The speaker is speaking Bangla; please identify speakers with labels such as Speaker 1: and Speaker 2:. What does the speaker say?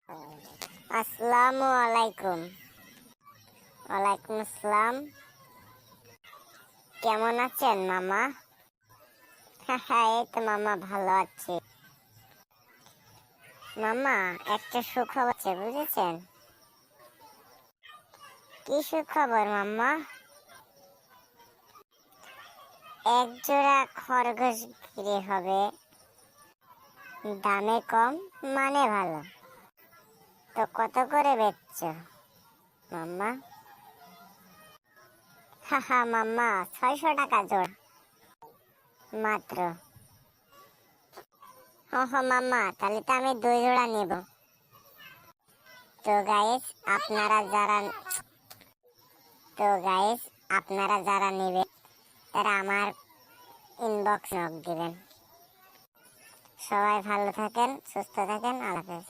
Speaker 1: আসসালামু আলাইকুম। ওয়ালাইকুম আসসালাম। কেমন আছেন মামা? হ্যাঁ, এই তো মামা ভালো আছি। মামা, একটা সুখবর আছে, বুঝেছেন? কি সুখবর মামা? এক জোড়া খরগোশ বিক্রি হবে, দামে কম, মানে ভালো। তো কত করে বেচছো মাম্মা? মাম্মা, 600 টাকা জোড়া মাত্র। মাম্মা, তাহলে তো আমি 2 জোড়া নিব। তো গাইস আপনারা যারা নেবে তারা আমার ইনবক্স নক দিবেন। সবাই ভালো থাকেন, সুস্থ থাকেন, আল্লাহ হাফেজ।